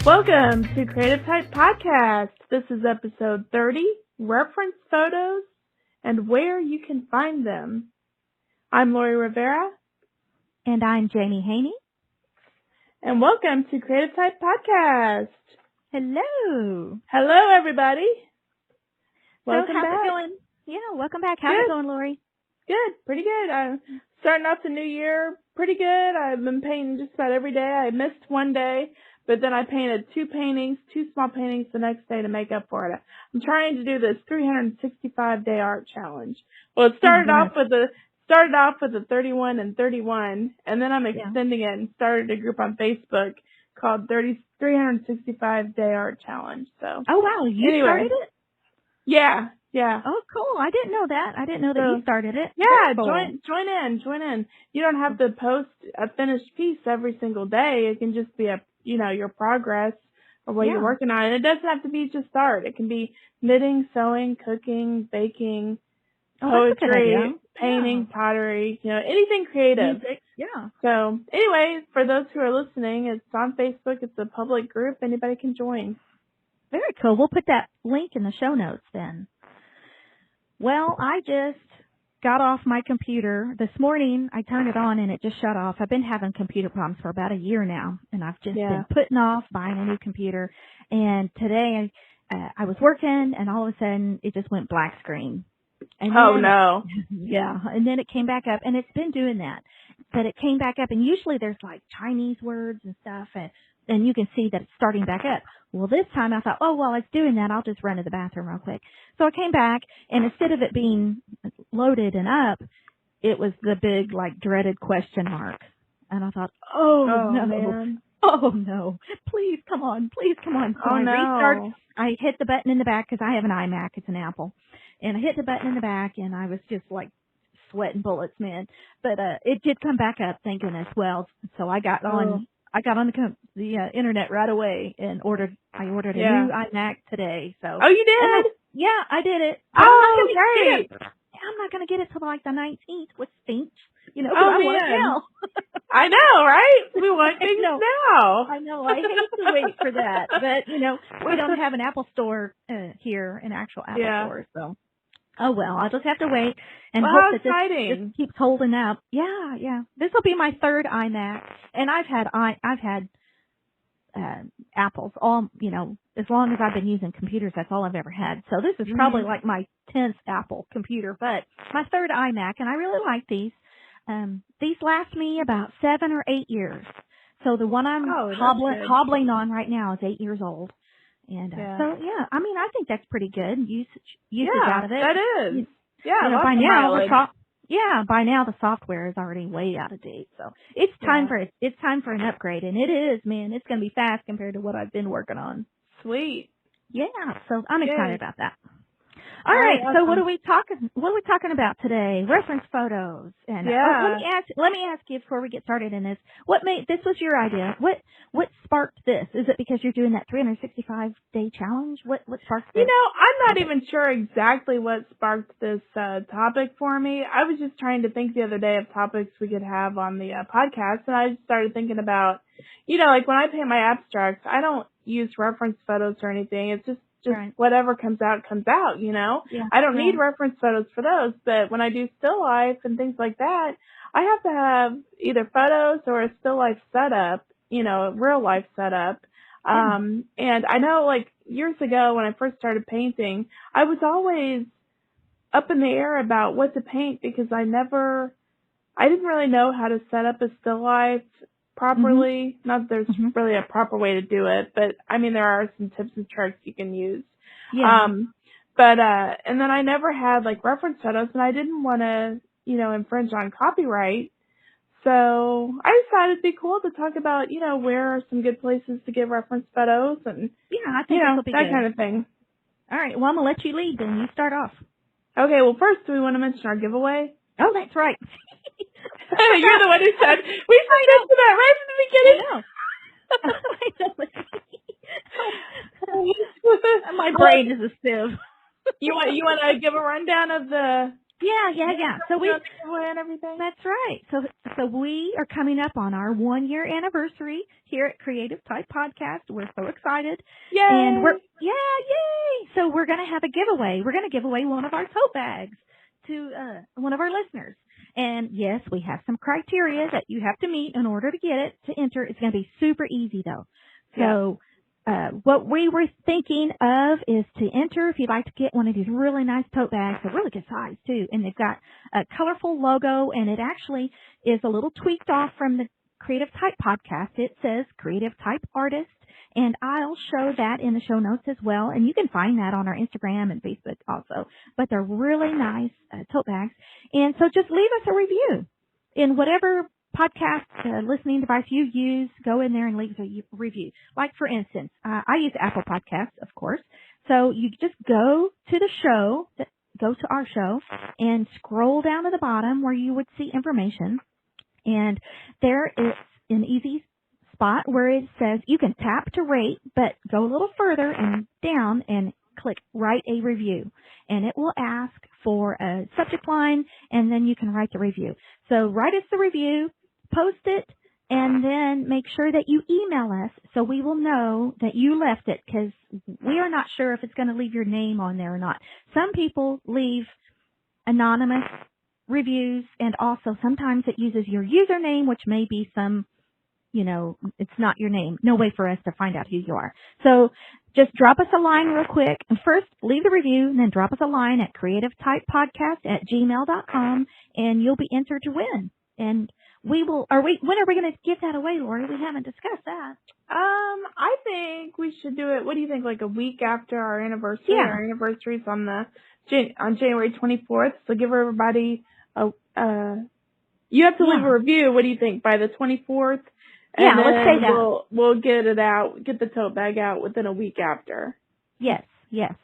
Welcome to Creative Type Podcast. This is episode 30, Reference Photos and Where You Can Find Them. I'm Lori Rivera. And I'm Jamie Haney. And welcome to Creative Type Podcast. Hello. Hello, everybody. Welcome how's back. it going? Yeah, welcome back. How's it going, Lori? Good, pretty good. I'm starting off the new year pretty good. I've been painting just about every day. I missed one day, but then I painted two small paintings the next day to make up for it. I'm trying to do this 365-day art challenge. Well, it started off with the 31 and 31, and then I'm extending it and started a group on Facebook called 365-day art challenge. So. Oh wow, you started it? Yeah. Oh, cool. I didn't know that. I didn't know that you started it. Yeah, cool. Join in. You don't have to post a finished piece every single day. It can just be your progress or what you're working on. And it doesn't have to be just art. It can be knitting, sewing, cooking, baking, poetry, painting, pottery, anything creative. Music. Yeah. So anyway, for those who are listening, it's on Facebook. It's a public group. Anybody can join. Very cool. We'll put that link in the show notes then. Well, I just got off my computer. This morning, I turned it on and it just shut off. I've been having computer problems for about a year now, and I've just been putting off buying a new computer. And today, I was working, and all of a sudden, it just went black screen. And then, no. Yeah, and then it came back up, and it's been doing that. But it came back up, and usually there's like Chinese words and stuff, and you can see that it's starting back up. Well, this time I thought, while it's doing that, I'll just run to the bathroom real quick. So I came back, and instead of it being loaded and up, it was the big, dreaded question mark. And I thought, no. Man. Oh, no. Please, come on. So I restarted. I hit the button in the back because I have an iMac. It's an Apple. And I hit the button in the back, and I was just sweating bullets, man. But it did come back up, thank goodness. Well, so I got on the internet right away and ordered a new iMac today. So. Oh, you did? Yeah, I did it. Great. I'm not going to get it till the 19th, which stinks. I want it now. I know, right? We want things now. I know. I hate to wait for that. But, we don't have an Apple store here, an actual Apple store. So, oh, well, I'll just have to wait and hope that this keeps holding up. Yeah. This will be my third iMac. And I've had Apples as long as I've been using computers. That's all I've ever had. So this is probably like my 10th Apple computer, but my third iMac, and I really like these. These last me about 7 or 8 years. So the one I'm hobbling on right now is 8 years old. And I think that's pretty good usage out of it. That is. By now the software is already way out of date. So it's time for an upgrade, and it is, man. It's going to be fast compared to what I've been working on. Sweet. Yeah, so I'm excited about that. All right, so what are we talking about today? Reference photos. And let me ask you before we get started in this. This was your idea. What sparked this? Is it because you're doing that 365-day challenge? What sparked this? I'm not even sure exactly what sparked this topic for me. I was just trying to think the other day of topics we could have on the podcast, and I just started thinking about, when I paint my abstracts, I don't use reference photos or anything. It's just whatever comes out, Yeah, I don't need reference photos for those, but when I do still life and things like that, I have to have either photos or a still life setup, a real life setup. And I know, years ago when I first started painting, I was always up in the air about what to paint because I didn't really know how to set up a still life properly. Not that there's really a proper way to do it, but there are some tips and tricks you can use. Yeah. And then I never had reference photos, and I didn't want to, infringe on copyright. So I decided it'd be cool to talk about, where are some good places to get reference photos and, I think this will be that good. kind of thing. All right. Well, I'm going to let you lead then. You start off. Okay. Well, first, do we want to mention our giveaway? Oh, that's right. You're the one who said, we should mention that right from the beginning. I know. My brain is a sieve. You want to give a rundown of the Yeah. So You know, the giveaway and everything. that's right. So we are coming up on our 1-year anniversary here at Creative Type Podcast. We're so excited. Yay! And yay! So we're going to have a giveaway. We're going to give away one of our tote bags to one of our listeners. And yes, we have some criteria that you have to meet in order to get it, to enter. It's going to be super easy though. So what we were thinking of is to enter, if you'd like to get one of these really nice tote bags, a really good size too, and they've got a colorful logo, and it actually is a little tweaked off from the Creative Type Podcast. It says Creative Type Artist, and I'll show that in the show notes as well, and you can find that on our Instagram and Facebook also. But they're really nice tote bags, and so just leave us a review in whatever podcast listening device you use. Go in there and leave a review. Like, for instance, I use Apple Podcasts, of course. So you just go to the show, go to our show, and scroll down to the bottom where you would see information. And there is an easy spot where it says you can tap to rate, but go a little further and down and click write a review. And it will ask for a subject line, and then you can write the review. So write us the review, post it, and then make sure that you email us so we will know that you left it, because we are not sure if it's going to leave your name on there or not. Some people leave anonymous reviews, and also sometimes it uses your username, which may be some, it's not your name. No way for us to find out who you are. So just drop us a line real quick. And first, leave the review, and then drop us a line at creativetypepodcast@gmail.com, and you'll be entered to win. And when are we going to give that away, Lori? We haven't discussed that. I think we should do it. What do you think? Like a week after our anniversary? Yeah. Our anniversary's on January 24th. So give everybody you have to leave a review. What do you think? By the 24th? And yeah, let's say that. We'll get it out, get the tote bag out within a week after. Yes,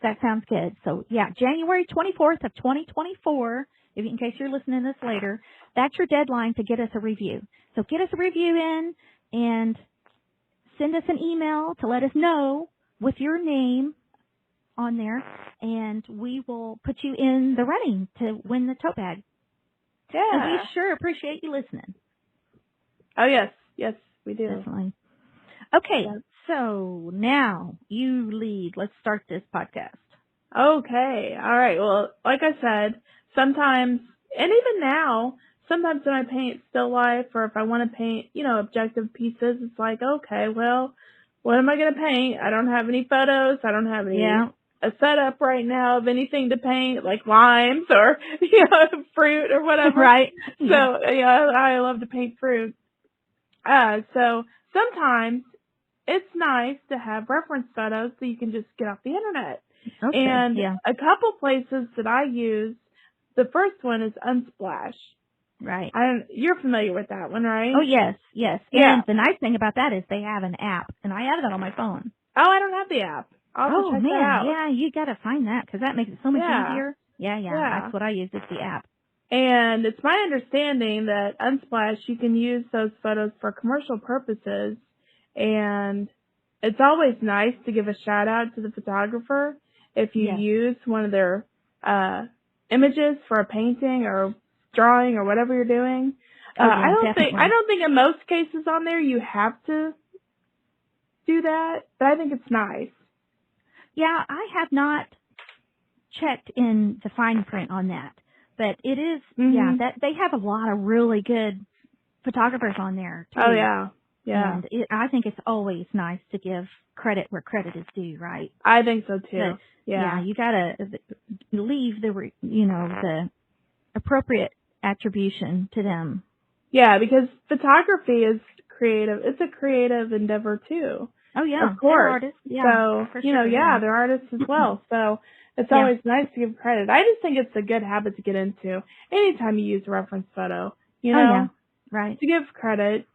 that sounds good. So yeah, January 24th of 2024, in case you're listening to this later, that's your deadline to get us a review. So get us a review in and send us an email to let us know with your name on there, and we will put you in the running to win the tote bag. Yeah. And we sure appreciate you listening. Oh, yes. Yes, we do. Definitely. Okay, so now you lead. Let's start this podcast. Okay. All right. Well, like I said, sometimes, and even now, sometimes when I paint still life, or if I want to paint, objective pieces, it's like, okay, well, what am I going to paint? I don't have any photos. I don't have any a setup right now of anything to paint, like limes or, fruit or whatever. Right. So, I love to paint fruit. So sometimes it's nice to have reference photos so you can just get off the internet. Okay. And a couple places that I use, the first one is Unsplash. Right. You're familiar with that one, right? Oh, yes. Yeah. And the nice thing about that is they have an app, and I have that on my phone. Oh, I don't have the app. I'll have to check that out. Yeah, you got to find that, because that makes it so much easier. Yeah, that's what I use, is the app. And it's my understanding that Unsplash, you can use those photos for commercial purposes, and it's always nice to give a shout out to the photographer if you use one of their images for a painting or drawing or whatever you're doing. I don't think in most cases on there you have to do that, but I think it's nice. Yeah, I have not checked in the fine print on that, but it is that they have a lot of really good photographers on there too. Oh yeah. And I think it's always nice to give credit where credit is due, right? I think so too. But, you got to leave the appropriate attribution to them. Yeah, because photography is creative. It's a creative endeavor too. Oh yeah, of course. They're artists. Yeah, so for sure, they're artists as well. So it's always nice to give credit. I just think it's a good habit to get into. Anytime you use a reference photo, right, to give credit.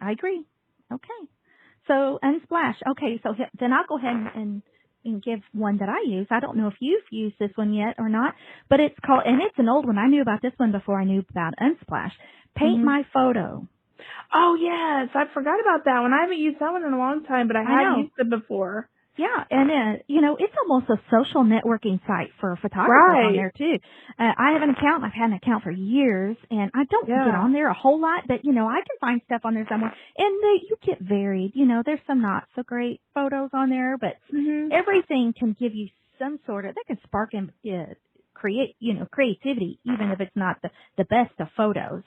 I agree. Okay, so Unsplash. Okay, so then I'll go ahead and give one that I use. I don't know if you've used this one yet or not, but it's called, and it's an old one. I knew about this one before I knew about Unsplash. Paint My Photo. Oh, yes. I forgot about that one. I haven't used that one in a long time, but I have used it before. Yeah, and it's almost a social networking site for photographers on Right. there too. I have an account. I've had an account for years, and I don't get Yeah. on there a whole lot, but I can find stuff on there somewhere. And you get varied. There's some not so great photos on there, but Mhm. everything can give you some sort of that can spark and creativity, even if it's not the best of photos.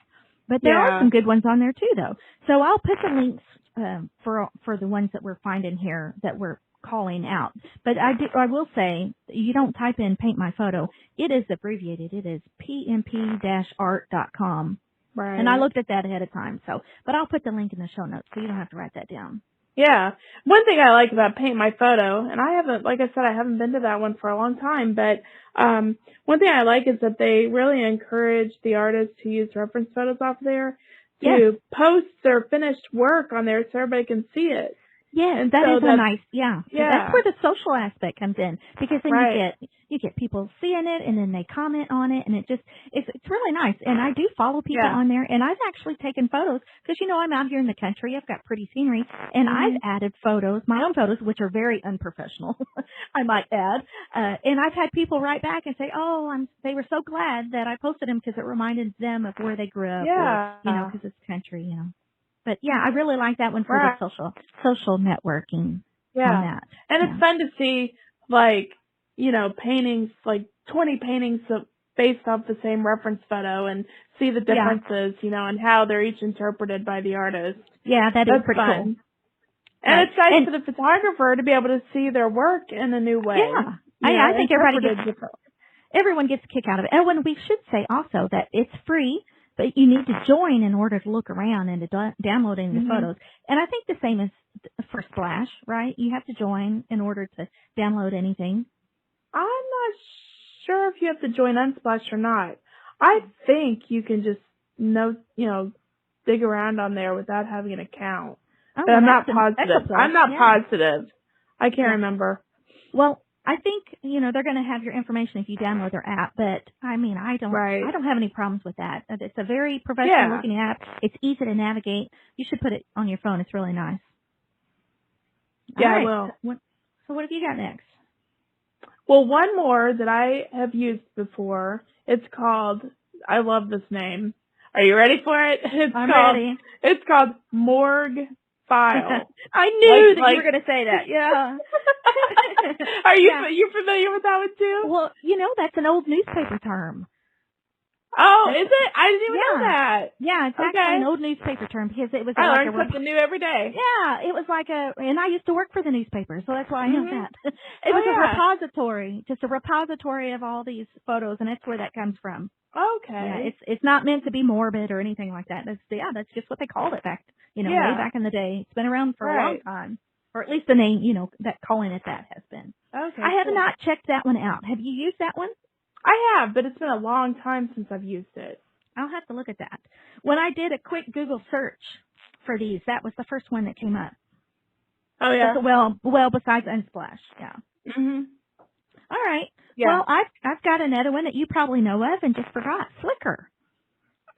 But there are Yeah. some good ones on there too, though. So I'll put the links for the ones that we're finding here that we're calling out. But I will say, you don't type in paint my photo. It is abbreviated. It is pmp-art.com. Right. And I looked at that ahead of time. But I'll put the link in the show notes so you don't have to write that down. Yeah. One thing I like about Paint My Photo, and I haven't, like I said, I haven't been to that one for a long time, but one thing I like is that they really encourage the artists who use reference photos off there to post their finished work on there so everybody can see it. Yes, And that so is a nice, yeah. That's where the social aspect comes in, because then you get people seeing it, and then they comment on it, and it's really nice. And I do follow people on there, and I've actually taken photos because I'm out here in the country. I've got pretty scenery, and I've added photos, my own photos, which are very unprofessional, I might add. And I've had people write back and say, they were so glad that I posted them because it reminded them of where they grew up, or because it's country, But yeah, I really like that one for the social networking on that. And it's fun to see, paintings, 20 paintings based off the same reference photo and see the differences, and how they're each interpreted by the artist. Yeah, that's pretty fun. Cool. And it's nice for the photographer to be able to see their work in a new way. Yeah. I think everyone gets a kick out of it. And when we should say also that it's free, but you need to join in order to look around and to download any of the photos. And I think the same is for Splash, right? You have to join in order to download anything. I'm not sure if you have to join Unsplash or not. I think you can just dig around on there without having an account. Oh, but I'm not positive. I'm not positive. I can't remember. Well, I think, they're going to have your information if you download their app, but I don't have any problems with that. It's a very professional looking app. It's easy to navigate. You should put it on your phone. It's really nice. Yeah, right. I will. So what have you got next? Well, one more that I have used before. It's called, I love this name. Are you ready for it? I'm ready. It's called Morgue File. I knew that you were going to say that. Yeah. Are you familiar with that one too? Well, that's an old newspaper term. Oh, is it? I didn't even know that. Yeah, it's actually an old newspaper term because it was I learn something new every day. Yeah, it was and I used to work for the newspaper, so that's why I know that. It was a repository, just a repository of all these photos, and that's where that comes from. Okay. Yeah, it's not meant to be morbid or anything like that. That's just what they called it back, way back in the day. It's been around for a long time, or at least the name, that calling it that has been. Okay. I have not checked that one out. Have you used that one? I have, but it's been a long time since I've used it. I'll have to look at that. When I did a quick Google search for these, that was the first one that came up. Oh yeah. Well, besides Unsplash, yeah. Mhm. All right. Yeah. Well, I've got another one that you probably know of and just forgot. Flickr.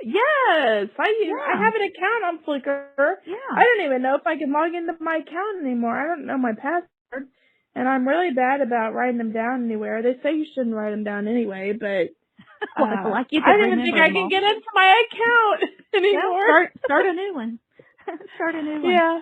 Yes, I have an account on Flickr. Yeah. I don't even know if I can log into my account anymore. I don't know my password, and I'm really bad about writing them down anywhere. They say you shouldn't write them down anyway, but I don't even think I can get into my account anymore. Well, start a new one. Start a new one. Yeah.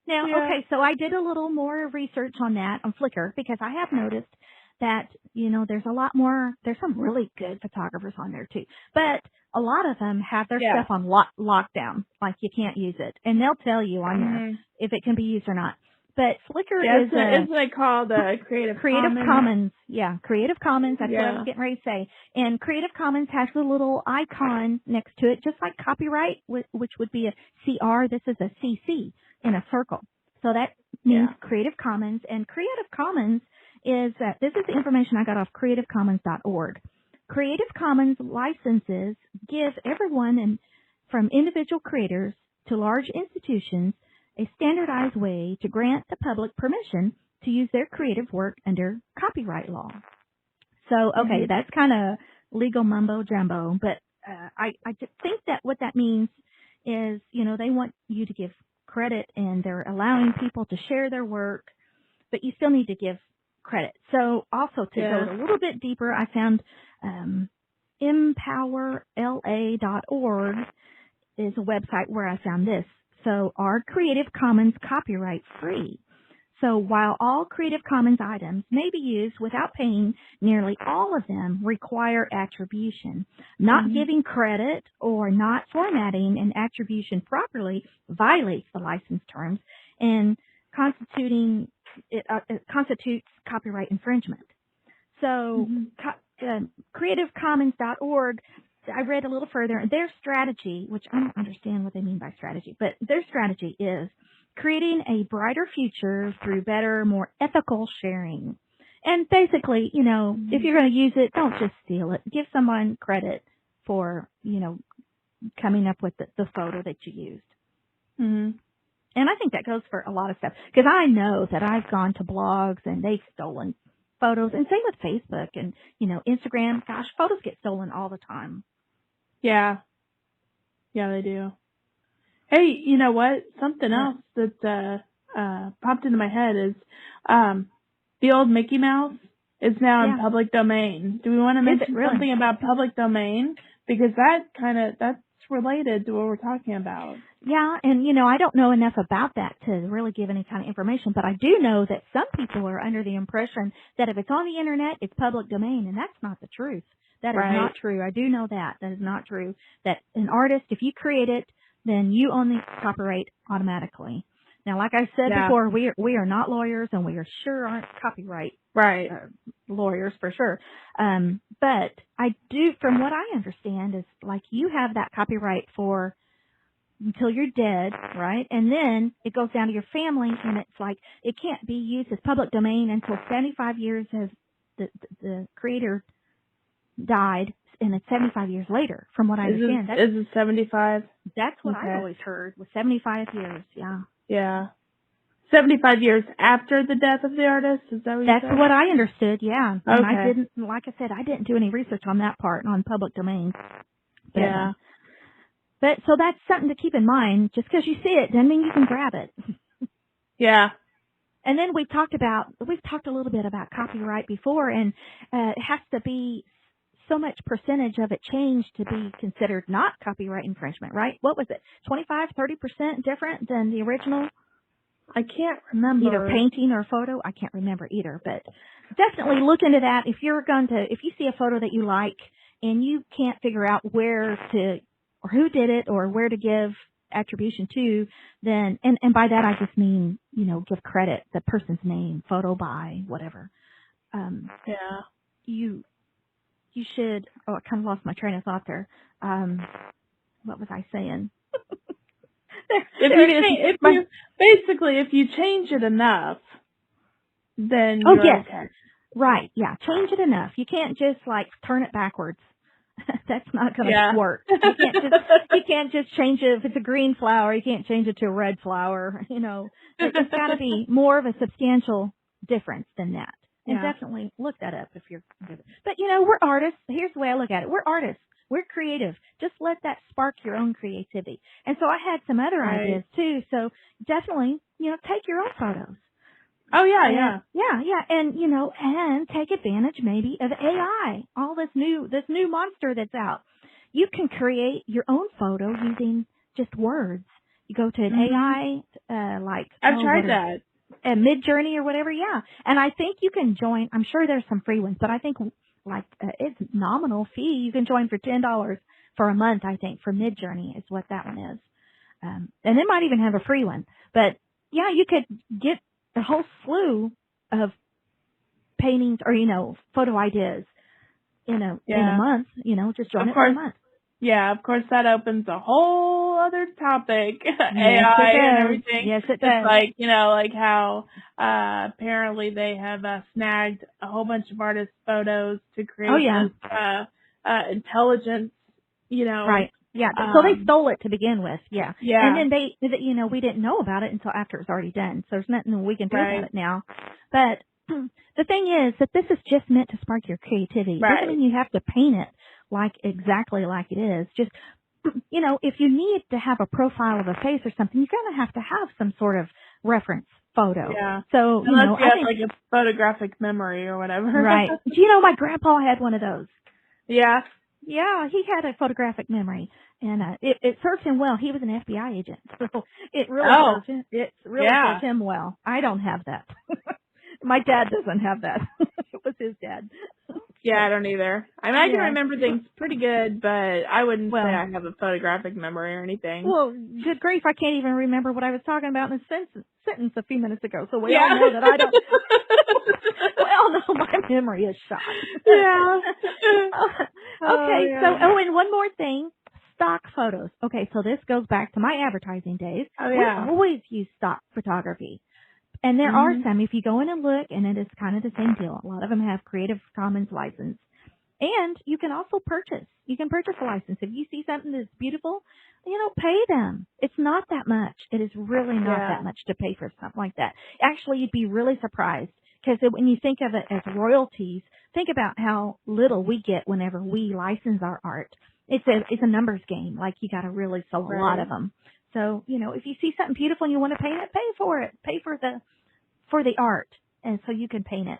Now, okay, so I did a little more research on that on Flickr because I have noticed that, there's a lot more, there's some really good photographers on there too, but a lot of them have their stuff on lockdown, like you can't use it, and they'll tell you on there if it can be used or not. But Flickr isn't it called Creative Commons? Yeah, Creative Commons. That's what I was getting ready to say. And Creative Commons has a little icon next to it, just like copyright, which would be a CR. This is a CC in a circle. So that means Creative Commons. And Creative Commons is this is the information I got off creativecommons.org. Creative Commons licenses give everyone, and from individual creators to large institutions, a standardized way to grant the public permission to use their creative work under copyright law. So, okay, that's kind of legal mumbo jumbo, but I think that what that means is, they want you to give credit, and they're allowing people to share their work but you still need to give credit. So also to go a little bit deeper, I found empowerla.org is a website where I found this. So are Creative Commons copyright free? So while all Creative Commons items may be used without paying, nearly all of them require attribution. Not giving credit or not formatting an attribution properly violates the license terms and it constitutes copyright infringement. So CreativeCommons.org, I read a little further, their strategy, which I don't understand what they mean by strategy, but their strategy is creating a brighter future through better, more ethical sharing. And basically, you know, if you're going to use it, don't just steal it. Give someone credit for, you know, coming up with the photo that you used. And I think that goes for a lot of stuff. Because I know that I've gone to blogs and they've stolen photos. And same with Facebook and, you know, Instagram. Gosh, photos get stolen all the time. Yeah. Yeah, they do. Hey, you know what? Something else that popped into my head is the old Mickey Mouse is now in public domain. Do we want to mention something about public domain? Because that's related to what we're talking about. Yeah, and you know, I don't know enough about that to really give any kind of information, but I do know that some people are under the impression that if it's on the internet, it's public domain, and that's not the truth. That is not true. I do know that. That is not true. That an artist, if you create it, then you own the copyright automatically. Now, like I said before, we are not lawyers, and we are sure aren't copyright lawyers for sure. But I do, from what I understand, is like you have that copyright for until you're dead, right? And then it goes down to your family, and it's like it can't be used as public domain until 75 years as the creator died, and it's 75 years later, from what I understand. Is it 75? That's what I've always heard, was 75 years, Yeah. 75 years after the death of the artist? Is that what you said? That's what I understood, yeah. Okay. And I didn't, like I said, I didn't do any research on that part, on public domain. But, But so that's something to keep in mind. Just because you see it doesn't mean you can grab it. Yeah. And then we've talked a little bit about copyright before, and it has to be so much percentage of it changed to be considered not copyright infringement, right? What was it, 25, 30% different than the original? I can't remember. Either painting or photo. I can't remember either, but definitely look into that. If you see a photo that you like and you can't figure out where to, or who did it, or where to give attribution to, then, and by that I just mean, you know, give credit, the person's name, photo by, whatever. You should, I kind of lost my train of thought there. What was I saying? If you change it enough, then you're okay. Right, yeah, change it enough. You can't just like turn it backwards. That's not going to work. You can't just change it. If it's a green flower, you can't change it to a red flower. You know, it's got to be more of a substantial difference than that. And definitely look that up if you're good. But you know, we're artists. Here's the way I look at it. We're artists. We're creative. Just let that spark your own creativity. And so I had some other ideas too. So definitely, you know, take your own photos. Oh yeah. And you know, and take advantage maybe of AI. All this new monster that's out. You can create your own photo using just words. You go to an AI, I've tried that. Mid-Journey or whatever, And I think you can join. I'm sure there's some free ones, but I think it's nominal fee. You can join for $10 for a month. I think for Mid-Journey is what that one is, and they might even have a free one. But yeah, you could get a whole slew of paintings or, you know, photo ideas in a month, you know, just join it for a month. Yeah, of course that opens a whole other topic, AI and everything. Yes, it does. It's like, you know, like how apparently they have snagged a whole bunch of artists' photos to create this intelligence, you know. Right. Yeah, so they stole it to begin with, Yeah. And then you know, we didn't know about it until after it was already done. So there's nothing we can do about it now. But the thing is that this is just meant to spark your creativity. It doesn't mean you have to paint it exactly like it is. Just, you know, if you need to have a profile of a face or something, you're going to have some sort of reference photo. Yeah. So, Unless you I have think, like a photographic memory or whatever. right. Do you know my grandpa had one of those? Yeah. Yeah, he had a photographic memory, and it served him well. He was an FBI agent, so it really Oh, served him. It really yeah. served him well. I don't have that. My dad doesn't have that. It was his dad. Yeah, I So, don't either. I mean, I can yeah. remember things pretty good, but I wouldn't say Well, I have a photographic memory or anything. well, good grief, I can't even remember what I was talking about in a sentence a few minutes ago. So we all Yeah. know that I don't. We all know my memory is shot. Yeah. Oh, Okay, so, yeah. and one more thing. Stock photos. Okay, so this goes back to my advertising days. Oh, We yeah. always use stock photography. And there are Mhm. some, if you go in and look, and it is kind of the same deal. A lot of them have Creative Commons license. And you can also purchase. You can purchase a license. If you see something that's beautiful, pay them. It's not that much. It is really not Yeah. that much to pay for something like that. Actually, you'd be really surprised because when you think of it as royalties, think about how little we get whenever we license our art. It's a numbers game. Like you got to really sell a lot of Right. them. So, if you see something beautiful and you want to paint it, pay for it. Pay for the art. And so you can paint it.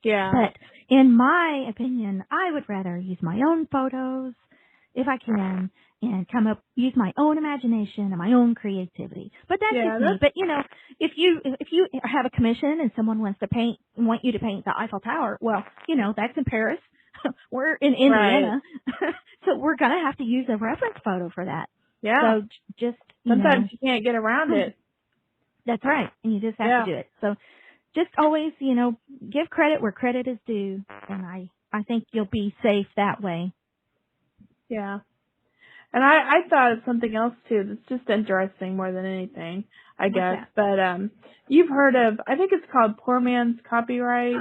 Yeah. But in my opinion, I would rather use my own photos if I can and use my own imagination and my own creativity. But that's Yeah, just me. But if you have a commission and someone want you to paint the Eiffel Tower, well, that's in Paris. We're in right. Indiana. So we're going to have to use a reference photo for that. Yeah. So just, Sometimes you can't get around it. that's right. And you just have Yeah. to do it. So just always, give credit where credit is due. And I think you'll be safe that way. Yeah. And I thought of something else too that's just interesting more than anything, I What's guess. that? But you've heard of, I think it's called Poor Man's Copyright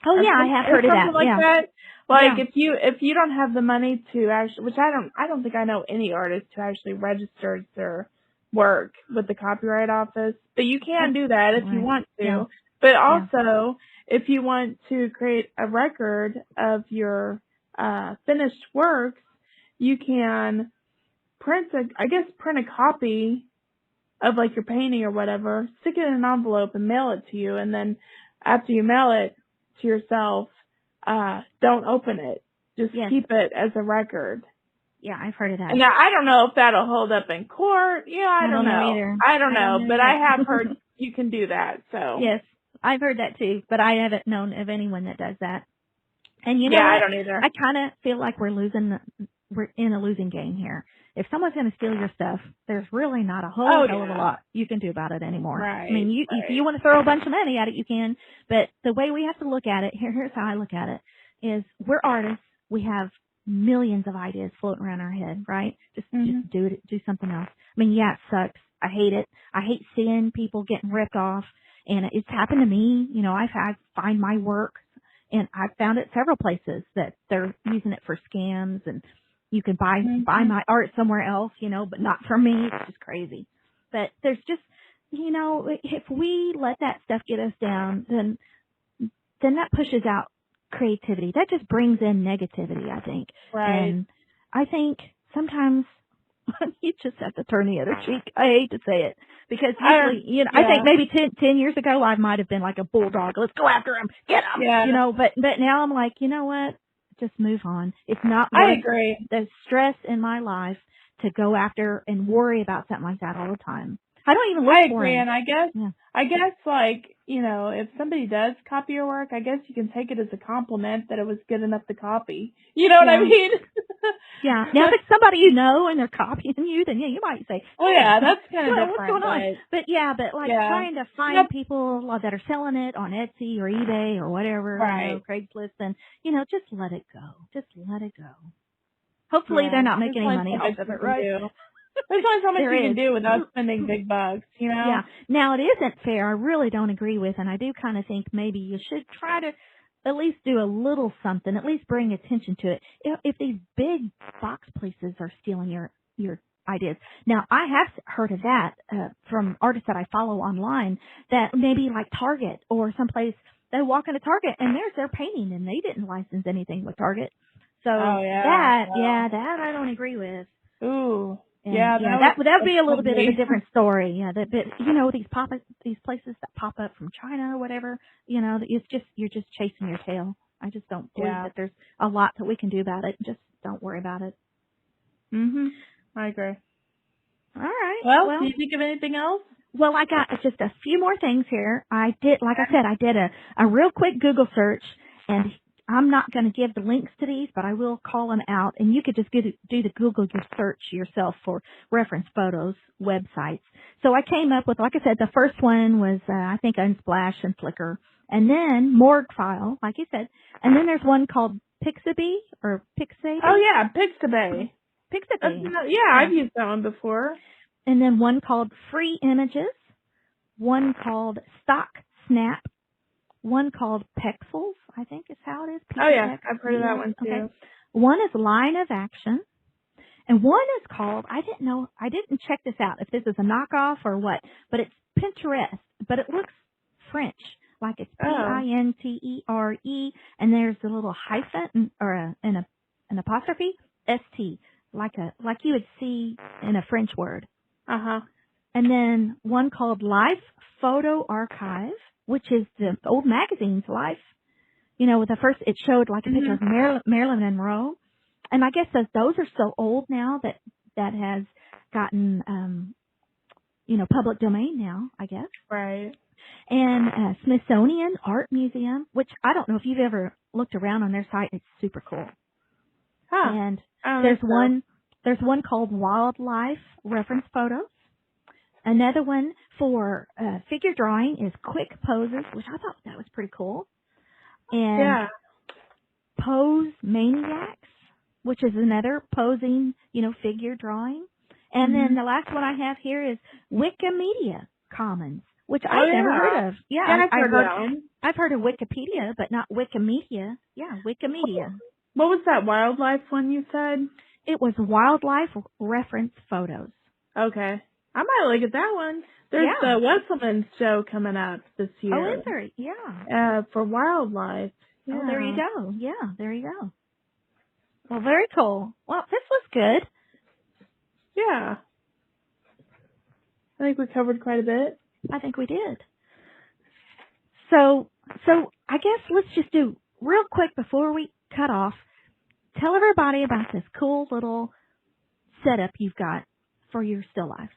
Oh or yeah, I have heard of something that. like Yeah. that. Like Yeah. if you don't have the money to actually, which I don't think I know any artist who actually registers their work with the Copyright Office, but you can do that if you Right. want Yeah. to. But Yeah. also, if you want to create a record of your finished works, you can print a copy of like your painting or whatever, stick it in an envelope and mail it to you, and then after you mail it to yourself, don't open it. Just Yes. keep it as a record. Yeah, I've heard of that. And now I don't know if that'll hold up in court. Yeah, I don't know know. either. I don't I don't know, know but either. I have heard you can do that. So Yes, I've heard that too, but I haven't known of anyone that does that. And you know yeah, I what? don't either. I kind of feel like we're in a losing game here. If someone's going to steal your stuff, there's really not a whole hell of a lot you can do about it anymore. Right. I mean, if you want to throw a bunch of money at it, you can. But the way we have to look at it, here's how I look at it, is we're artists. We have millions of ideas floating around our head, right? Just do something else. I mean, yeah, it sucks. I hate it. I hate seeing people getting ripped off. And it's happened to me. I find my work, and I've found it several places that they're using it for scams, and you can buy my art somewhere else, but not from me. It's just crazy. But there's just, if we let that stuff get us down, then that pushes out creativity. That just brings in negativity, I think. Right. And I think sometimes you just have to turn the other cheek. I hate to say it, because usually, I think maybe 10 years ago I might have been like a bulldog. Let's go after him, get him. Yeah. But now I'm like, you know what? Just move on. It's not I worth agree. the stress in my life to go after and worry about something like that all the time. I don't even look I for agree, him. and I guess like, if somebody does copy your work, I guess you can take it as a compliment that it was good enough to copy. You know what I mean? Yeah. Now, if it's somebody you know and they're copying you, then yeah, you might say, oh yeah, that's kind of different. What's going on? But trying to find people that are selling it on Etsy or eBay or whatever, right. Craigslist, then, just let it go. Just let it go. Hopefully they're not making any money off of it, right? There's only so much you can do without spending big bucks, Yeah. Now, it isn't fair. I really don't agree with, and I do kind of think maybe you should try to at least do a little something, at least bring attention to it. If these big box places are stealing your ideas. Now, I have heard of that from artists that I follow online, that maybe like Target or someplace, they walk into Target and there's their painting and they didn't license anything with Target. So that I don't agree with. Ooh. And Yeah, yeah, that that would be a little would bit of a be. different story. Yeah, these places that pop up from China or whatever, you're just chasing your tail. I just don't believe Yeah. that there's a lot that we can do about it. Just don't worry about it. I agree. All right. Well, Well, do you think of anything else? well, I got just a few more things here. Like I said, I did a real quick Google search, and I'm not going to give the links to these, but I will call them out, and you could just do the Google search yourself for reference photos websites. So I came up with, like I said, the first one was, I think, Unsplash and Flickr, and then Morgue File, like you said, and then there's one called Pixabay or Pixabay. Oh yeah, Pixabay. Pixabay. Yeah, I've used that one before. And then one called Free Images, one called Stock Snap, one called Pexels, I think is how it is. Oh yeah, P-E-X. I've heard of that one too. Okay. One is Line of Action, and one is called, I didn't check this out if this is a knockoff or what, but it's Pinterest, but it looks French, like it's Pintere, and there's a little hyphen or an apostrophe, ST, like you would see in a French word. Uh-huh. And then one called Life Photo Archive, which is the old magazine's life. With the first, it showed like a picture of Marilyn Monroe. And I guess those are so old now that has gotten, public domain now, I guess. Right. And Smithsonian Art Museum, which I don't know if you've ever looked around on their site. It's super cool. Huh. And there's one called Wildlife Reference Photos. Another one for figure drawing is Quick Poses, which I thought that was pretty cool. And Pose Maniacs, which is another posing, figure drawing. And then the last one I have here is Wikimedia Commons, which I've never heard of. Yeah, I've heard of Wikipedia, but not Wikimedia. Yeah, Wikimedia. What was that wildlife one you said? It was Wildlife Reference Photos. Okay. I might look at that one. There's the Wesselman show coming up this year. Oh, is there? Yeah. For wildlife. Yeah. Oh, there you go. Yeah, there you go. Well, very cool. Well, this was good. Yeah. I think we covered quite a bit. I think we did. So I guess let's just do real quick before we cut off. Tell everybody about this cool little setup you've got for your still life.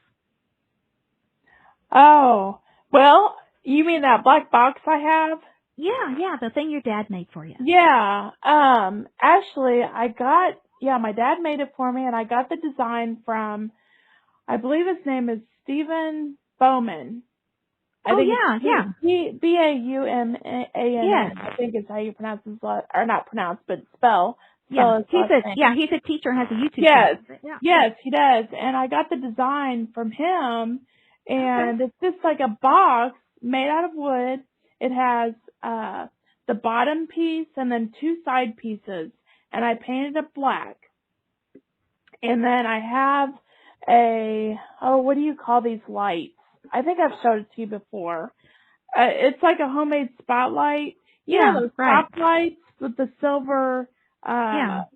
Oh, well, you mean that black box I have? Yeah, the thing your dad made for you. Yeah, actually my dad made it for me, and I got the design from, I believe his name is Stephen Bowman. Yeah. Bauman. Yes. I think is how you pronounce his last, or not pronounce, but spell. Yeah, he's a teacher and has a YouTube channel. Yes, he does. And I got the design from him, and it's just like a box made out of wood. It has the bottom piece and then two side pieces, and I painted it black. And then I have what do you call these lights? I think I've showed it to you before. It's like a homemade spotlight. Those top lights with the silver, what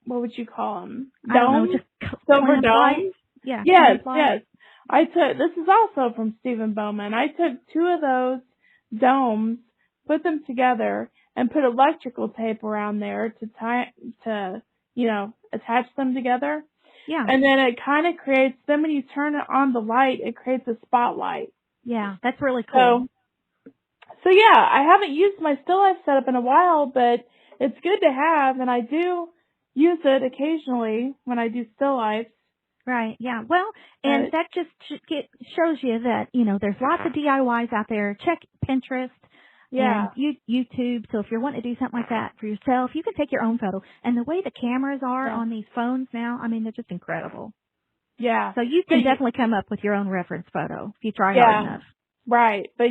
would you call them? I don't know, just silver domes? Yeah. Yes. This is also from Stephen Bowman. I took two of those domes, put them together, and put electrical tape around there to attach them together. Yeah. And then it kind of creates, then when you turn it on the light, it creates a spotlight. Yeah, that's really cool. So yeah, I haven't used my still life setup in a while, but it's good to have, and I do use it occasionally when I do still life. Right, yeah. Well, and that just shows you that, there's lots of DIYs out there. Check Pinterest and YouTube. So if you're wanting to do something like that for yourself, you can take your own photo. And the way the cameras are on these phones now, I mean, they're just incredible. Yeah. So you can definitely come up with your own reference photo if you try hard enough. Right. But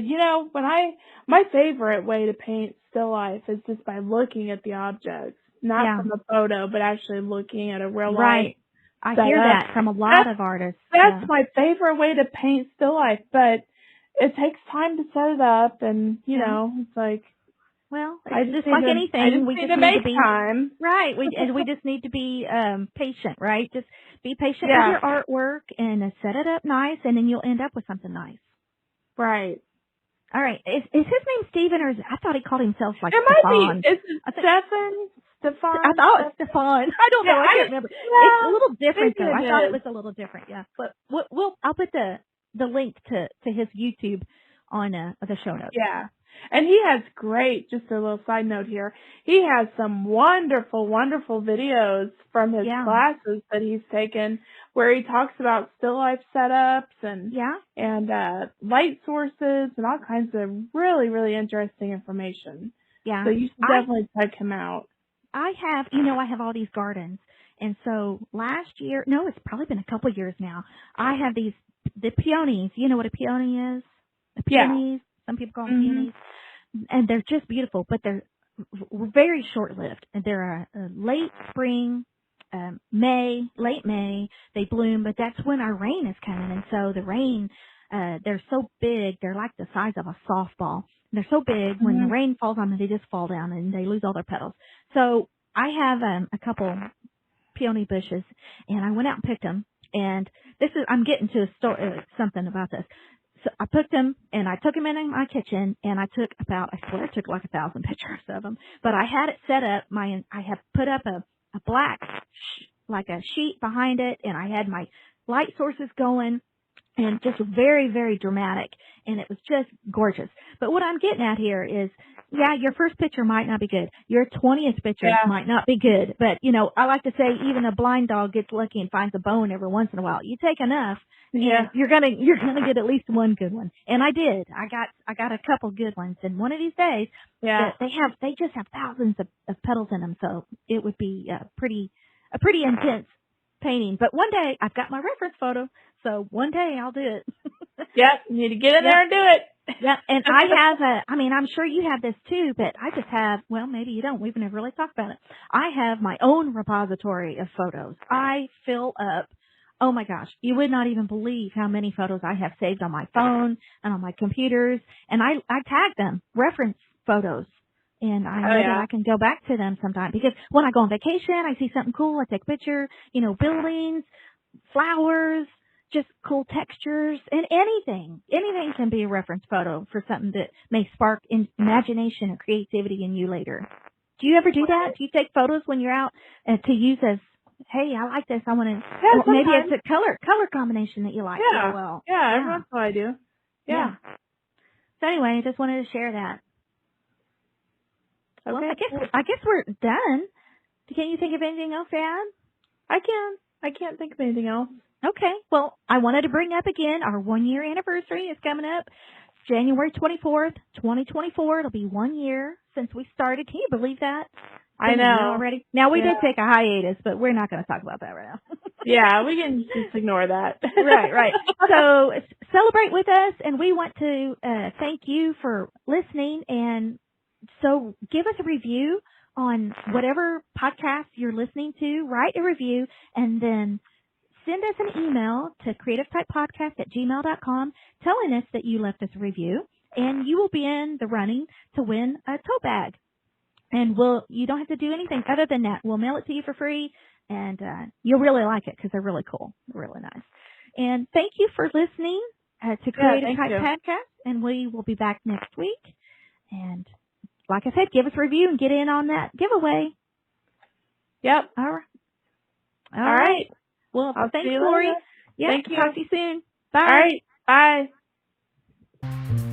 my favorite way to paint still life is just by looking at the objects. Not from a photo, but actually looking at a real life. Right. I hear that from a lot of artists. That's my favorite way to paint still life, but it takes time to set it up, and, it's like, Well, I it's just just need like to, anything. We need just to need to make be time. right. We just need to be patient, right? Just be patient with Yeah, your artwork and set it up nice, and then you'll end up with something nice. right. All right. Is his name Steven, or I thought he called himself like It might Stefan. be. Is it I Stefan? thought it was Stefan. I don't know. Yeah, I can't remember. It's a little different maybe though. I thought it it was is. a little different. Yeah. But I'll put the link to his YouTube on the show notes. Yeah. And he has just a little side note here, he has some wonderful, wonderful videos from his Yeah. classes that he's taken where he talks about still life setups and Yeah. light sources and all kinds of really, really interesting information. Yeah. So you should definitely check him out. I have all these gardens. And so last year, no, it's probably been a couple years now. I have the peonies. You know what a peony is? The peonies. Some people call them peonies. And they're just beautiful, but they're very short-lived. And they're a late spring, late May, they bloom, but that's when our rain is coming. And so the rain, they're so big, they're like the size of a softball. They're so big, when the rain falls on them, they just fall down and they lose all their petals. So I have a couple peony bushes, and I went out and picked them. And I'm getting to something about this. So I picked them, and I took them in my kitchen, and I swear I took like 1,000 pictures of them. But I had it set up, I have put up a black, like a sheet behind it, and I had my light sources going, and just very, very dramatic, and it was just gorgeous. But what I'm getting at here is, yeah, your first picture might not be good. Your 20th picture might not be good. But, I like to say even a blind dog gets lucky and finds a bone every once in a while. You take enough, and you're gonna get at least one good one. And I did. I got a couple good ones. And one of these days, they just have thousands of petals in them. So it would be a pretty intense painting. But one day, I've got my reference photo. So one day I'll do it. Yep, you need to get in there and do it. Yeah, and I have I'm sure you have this too, but I just have, well, maybe you don't. We've never really talked about it. I have my own repository of photos. I fill up, oh my gosh, you would not even believe how many photos I have saved on my phone and on my computers. And I tag them, reference photos. And I know that I can go back to them sometime, because when I go on vacation, I see something cool, I take a picture, buildings, flowers, just cool textures, and anything can be a reference photo for something that may spark imagination or creativity in you later. Do you ever do that? Do you take photos when you're out to use as, hey, I like this, I want to, maybe it's a color combination that you like real well. Yeah, every once in a while I do. Yeah. So anyway, I just wanted to share that. Okay. Well, I guess we're done. Can you think of anything else to add? I can't think of anything else. Okay. Well, I wanted to bring up again, our 1-year anniversary is coming up. January 24th, 2024. It'll be 1 year since we started. Can you believe that? I know. Already. Now, we did take a hiatus, but we're not going to talk about that right now. Yeah, we can just ignore that. Right. So celebrate with us, and we want to thank you for listening. And so give us a review on whatever podcast you're listening to. Write a review, and then send us an email to creativetypepodcast@gmail.com telling us that you left us a review, and you will be in the running to win a tote bag. And you don't have to do anything other than that. We'll mail it to you for free, and you'll really like it because they're really cool. They're really nice. And thank you for listening to Creative Type Podcast, and we will be back next week. And like I said, give us a review and get in on that giveaway. Yep. All right. Well, thanks, see you Lori. later. Yeah, Thank you. Talk to you soon. Bye. All right. Bye.